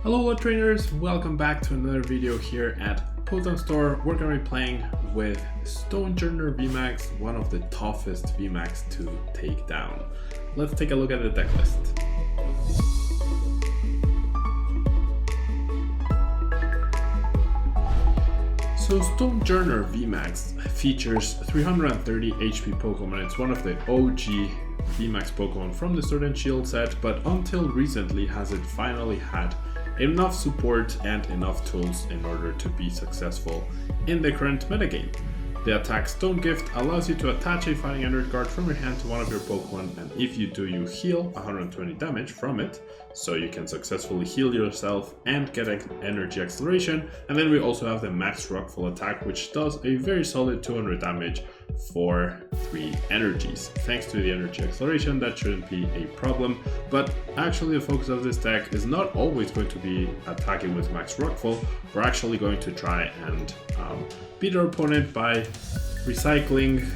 Alola trainers, welcome back to another video here at PoTown store. We're going to be playing with Stonjourner VMAX, one of the toughest VMAX to take down. Let's take a look at the deck list. So Stonjourner VMAX features 330 HP Pokemon. It's one of the OG VMAX Pokemon from the Sword and Shield set, but until recently has it finally had enough support and enough tools in order to be successful in the current metagame. The attack Stone Gift allows you to attach a fighting energy card from your hand to one of your Pokemon, and if you do, you heal 120 damage from it, so you can successfully heal yourself and get energy acceleration. And then we also have the Max Rockfall attack, which does a very solid 200 damage for 3 energies. Thanks to the energy acceleration, that shouldn't be a problem, but actually the focus of this deck is not always going to be attacking with Max Rockfall. We're actually going to try and beat our opponent by recycling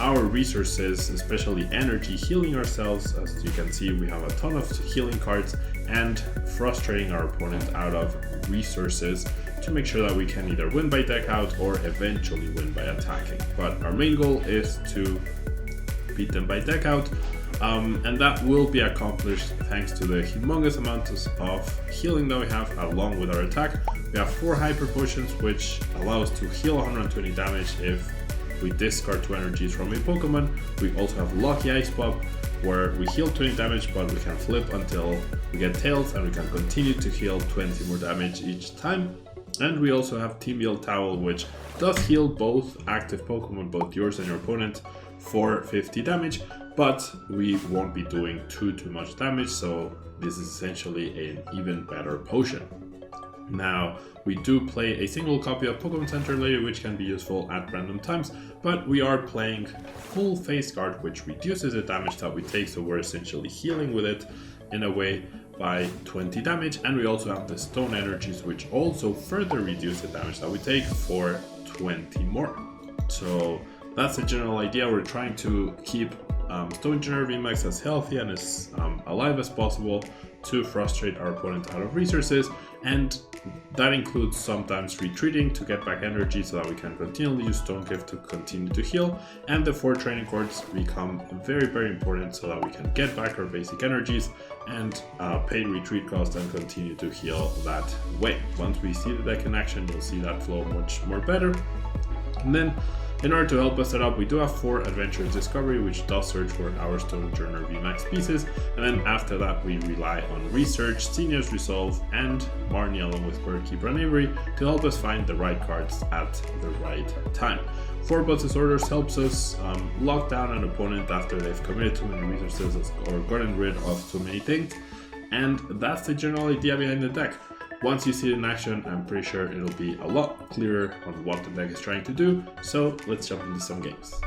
our resources, especially energy, healing ourselves. As you can see, we have a ton of healing cards, and frustrating our opponent out of resources to make sure that we can either win by deck out or eventually win by attacking. But our main goal is to beat them by deck out, and that will be accomplished thanks to the humongous amounts of healing that we have along with our attack. We have 4 Hyper Potions, which allow us to heal 120 damage if we discard 2 energies from a Pokemon. We also have Lucky Ice Pop, where we heal 20 damage, but we can flip until we get Tails, and we can continue to heal 20 more damage each time. And we also have Team Heal Towel, which does heal both active Pokemon, both yours and your opponent, for 50 damage, but we won't be doing too much damage, so this is essentially an even better potion. Now, we do play a single copy of Pokemon Center later, which can be useful at random times, but we are playing full Face Guard, which reduces the damage that we take, so we're essentially healing with it in a way by 20 damage. And we also have the Stone Energies, which also further reduce the damage that we take for 20 more. So that's the general idea. We're trying to keep Stonjourner VMAX as healthy and as alive as possible to frustrate our opponent out of resources, and that includes sometimes retreating to get back energy so that we can continually use Stone Gift to continue to heal, and the 4 training cards become very important so that we can get back our basic energies and pay retreat cost and continue to heal that way. Once we see the deck in action, you'll see that flow much more better. And then in order to help us set up, we do have 4 Adventurous Discovery, which does search for our Stonjourner VMAX pieces, and then after that we rely on Research, Senior's Resolve, and Marnie along with Birdkeeper and Avery to help us find the right cards at the right time. 4 Butts Orders helps us lock down an opponent after they've committed too many resources or gotten rid of too many things, and that's the general idea behind the deck. Once you see it in action, I'm pretty sure it'll be a lot clearer on what the deck is trying to do, so let's jump into some games.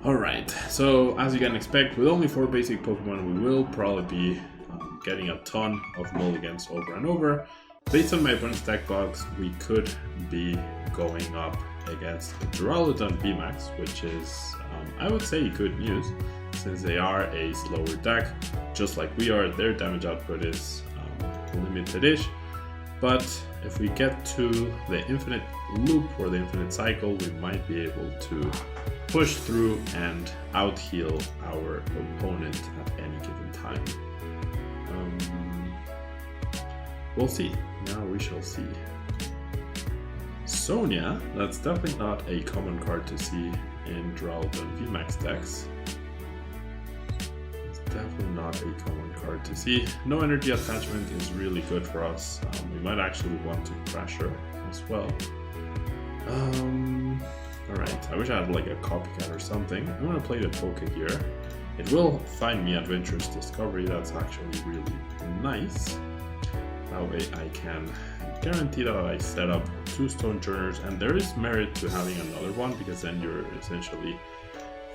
Alright, so as you can expect, with only 4 basic Pokemon, we will probably be getting a ton of mulligans over and over. Based on my opponent's deck box, we could be going up against Duraludon VMAX, which is, I would say, good news, since they are a slower deck. Just like we are, their damage output is limited-ish, but if we get to the Infinite Loop or the Infinite Cycle, we might be able to push through and out-heal our opponent at any given time. We'll see. Now we shall see. Sonia, that's definitely not a common card to see in Duraludon VMAX decks. It's definitely not a common card to see. No energy attachment is really good for us. We might actually want to pressure as well. Alright, I wish I had like a copycat or something. I'm gonna play the Pokegear. It will find me Adventurous Discovery, that's actually really nice. That way I can guarantee that I set up 2 Stonjourners, and there is merit to having another one, because then you're essentially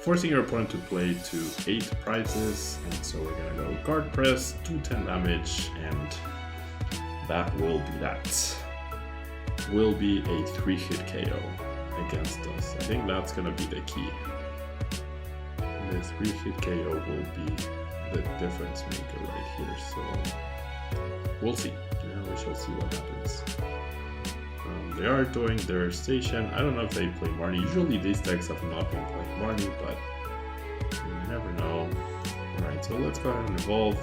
forcing your opponent to play to 8 prizes. And so we're gonna go Guard Press, do 10 damage, and that will be that. Will be a 3-hit KO against us. I think that's gonna be the key. The 3-hit KO will be the difference maker right here, so we'll see. We shall see what happens. They are doing their station. I don't know if they play Marnie. Usually these decks have not been playing Marnie, but you never know. Alright, so let's go ahead and evolve.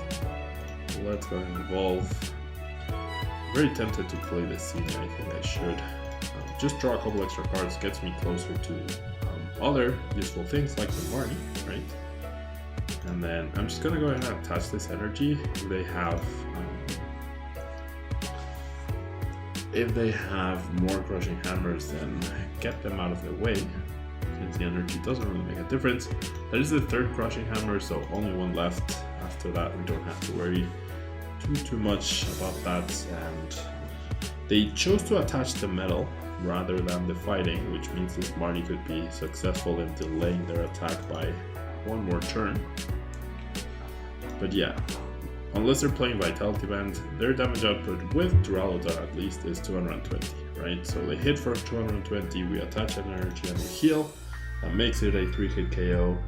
Very tempted to play the Senior. I think I should. Just draw a couple extra cards, gets me closer to other useful things like the Marnie, right? And then I'm just gonna go ahead and attach this energy. If they have more crushing hammers, then get them out of the way, since the energy doesn't really make a difference. That is the third crushing hammer, so only one left. After that, we don't have to worry too much about that. And they chose to attach the metal rather than the fighting, which means this Marnie could be successful in delaying their attack by one more turn. But yeah, unless they're playing Vitality Band, their damage output with Duraludon at least is 220, right? So they hit for 220, we attach an energy and we heal. That makes it a 3-hit KO,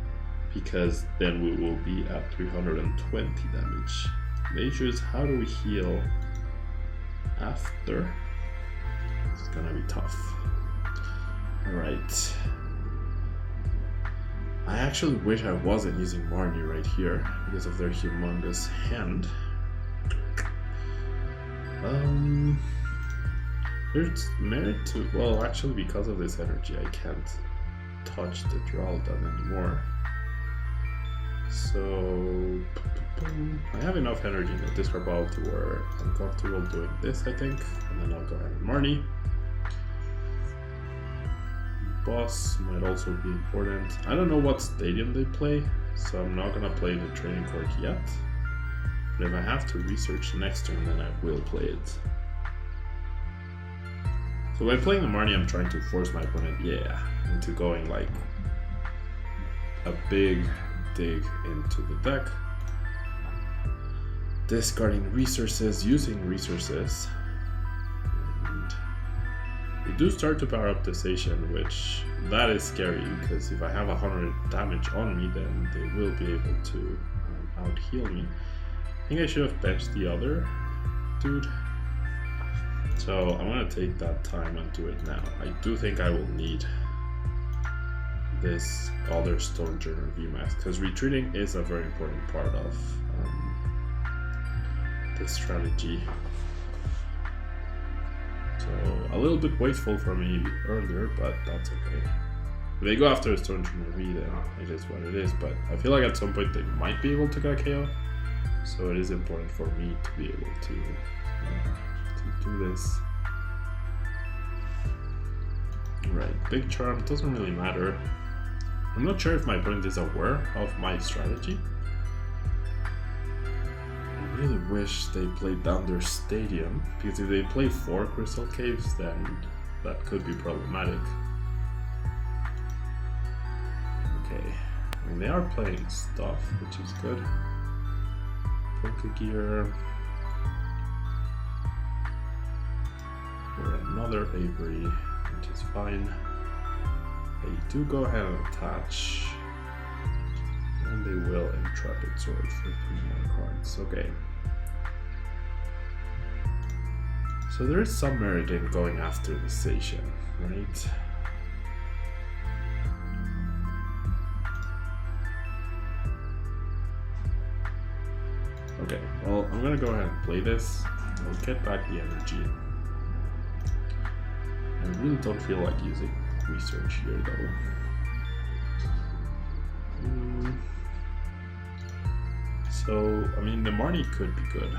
because then we will be at 320 damage. The issue is, how do we heal after? It's gonna be tough. Alright. I actually wish I wasn't using Marnie right here because of their humongous hand. There's merit to, well, actually because of this energy I can't touch the Duraludon anymore. So I have enough energy in the discard pile to where I'm comfortable doing this, I think, and then I'll go ahead and Marnie. Boss might also be important. I don't know what stadium they play, so I'm not gonna play the training court yet. But if I have to research next turn, then I will play it. So by playing the Marnie, I'm trying to force my opponent, into going like a big dig into the deck. Discarding resources, using resources. We do start to power up the station, which that is scary, because if I have 100 damage on me, then they will be able to out heal me. I think I should have benched the other dude. So I'm gonna take that time and do it now. I do think I will need this other Stonjourner VMAX, because retreating is a very important part of this strategy. So a little bit wasteful for me earlier, but that's okay. If they go after a Stonjouner V, then it is what it is, but I feel like at some point they might be able to get a KO, so it is important for me to be able to do this. Right, big charm doesn't really matter. I'm not sure if my opponent is aware of my strategy. I really wish they played down their stadium, because if they play 4 Crystal Caves, then that could be problematic. Okay, I mean, they are playing stuff, which is good. Tankier. Or another Avery, which is fine. They do go ahead and attach. And they will Intrepid Sword for 3 more cards. Okay. So there is some merit in going after the station, right? Okay, well, I'm gonna go ahead and play this. I'll get back the energy. I really don't feel like using research here, though. So, I mean, the Marnie could be good,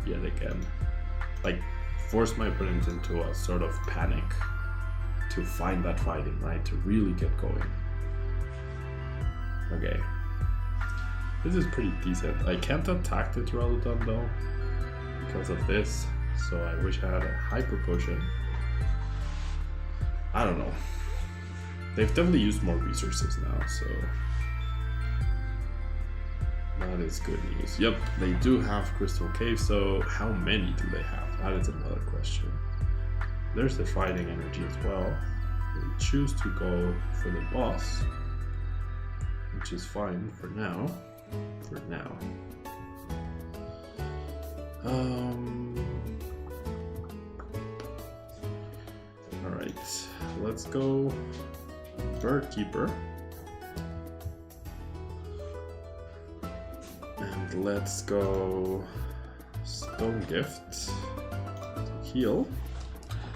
yet again. Like, force my opponent into a sort of panic to find that fighting, right? To really get going. Okay. This is pretty decent. I can't attack the Duraludon though, because of this, so I wish I had a Hyper Potion. I don't know. They've definitely used more resources now, so that is good news. Yep, they do have Crystal Cave, so how many do they have? That is another question. There's the fighting energy as well. They choose to go for the boss. which is fine for now. Alright, let's go Bird Keeper. And let's go Stone Gift to heal.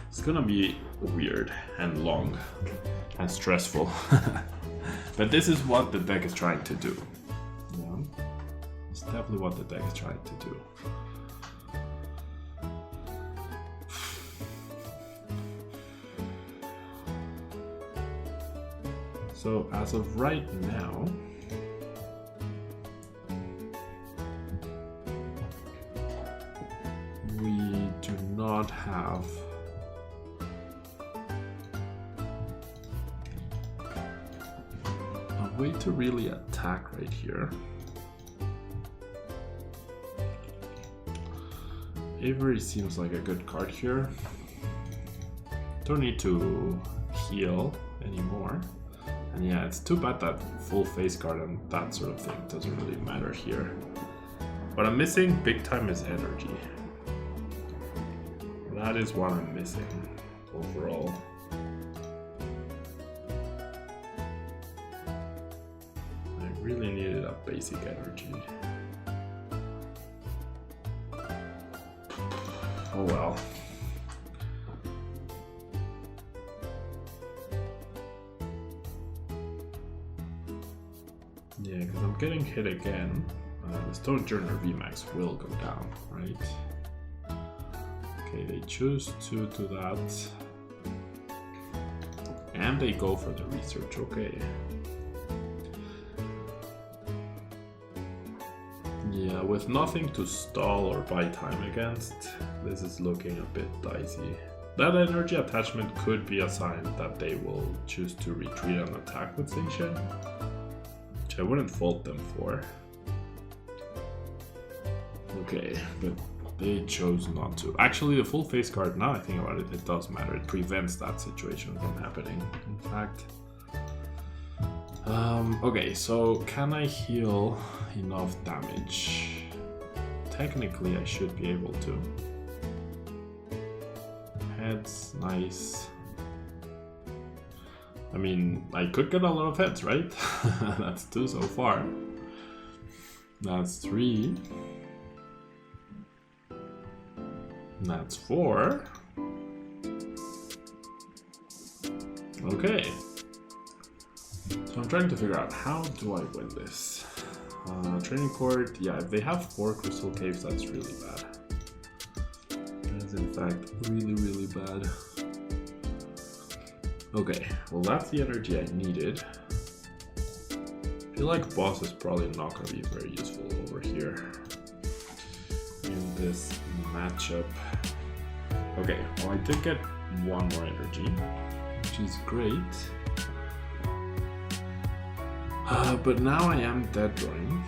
It's gonna be weird and long and stressful. But this is what the deck is trying to do. Yeah, it's definitely what the deck is trying to do. So as of right now, we do not have a way to really attack right here. Avery seems like a good card here. Don't need to heal anymore. And yeah, it's too bad that full face card and that sort of thing doesn't really matter here. What I'm missing big time is energy. That is what I'm missing overall. I really needed a basic energy. Oh well. Yeah, because I'm getting hit again. The Stonjourner VMAX will go down, right? Okay, they choose to do that. And they go for the research, okay. Yeah, with nothing to stall or buy time against, this is looking a bit dicey. That energy attachment could be a sign that they will choose to retreat and attack with Station, which I wouldn't fault them for. Okay, but they chose not to. Actually, the full face card, now I think about it, it does matter. It prevents that situation from happening, in fact. Okay, so can I heal enough damage? Technically, I should be able to. Heads, nice. I mean, I could get a lot of heads, right? That's 2 so far. That's 3. That's 4. Okay. So I'm trying to figure out, how do I win this? Training court, yeah, if they have 4 crystal caves, that's really bad. That is in fact really, really bad. Okay, well that's the energy I needed. I feel like boss is probably not going to be very useful over here in this matchup. Okay, well I did get 1 more energy, which is great. But now I am dead drawing.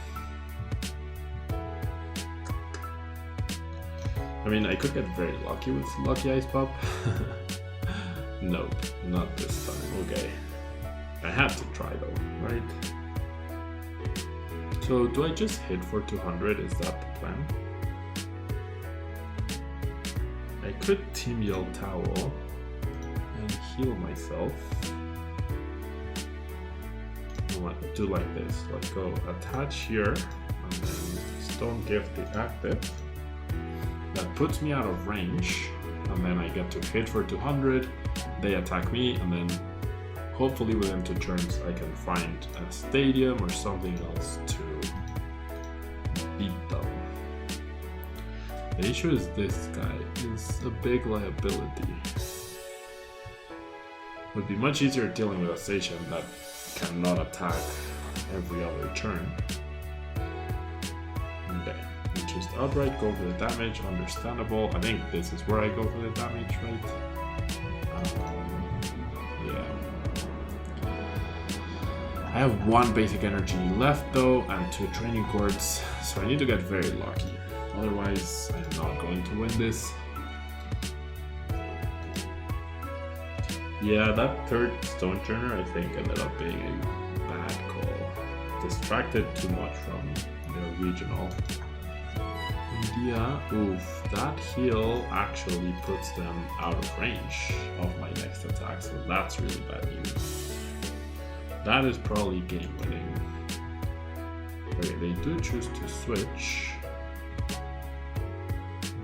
I mean, I could get very lucky with Lucky Ice Pop. Nope, not this time. Okay. I had to try though, right? So do I just hit for 200? Is that the plan? I could Team Yell Towel and heal myself. Do like this, let's go attach here and then Stone Gift the active. That puts me out of range and then I get to hit for 200, they attack me, and then hopefully within 2 turns I can find a stadium or something else to beat them. The issue is this guy is a big liability. It would be much easier dealing with a station that cannot attack every other turn. Okay, we just outright go for the damage, understandable. I think this is where I go for the damage, right? Yeah. I have 1 basic energy left though, and 2 training cords, so I need to get very lucky. Otherwise, I'm not going to win this. Yeah, that 3rd Stonjourner I think ended up being a bad call. distracted too much from their regional. India, oof, that heal actually puts them out of range of my next attack, so that's really bad news. That is probably game winning. Okay, they do choose to switch.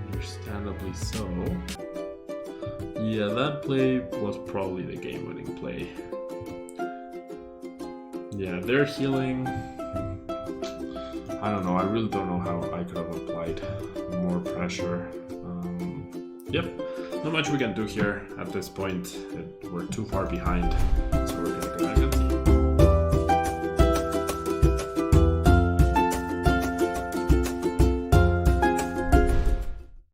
Understandably so. Yeah, that play was probably the game winning play. Yeah, they're healing. I don't know, I really don't know how I could have applied more pressure. Yep, not much we can do here at this point. We're too far behind, so we're gonna go ahead and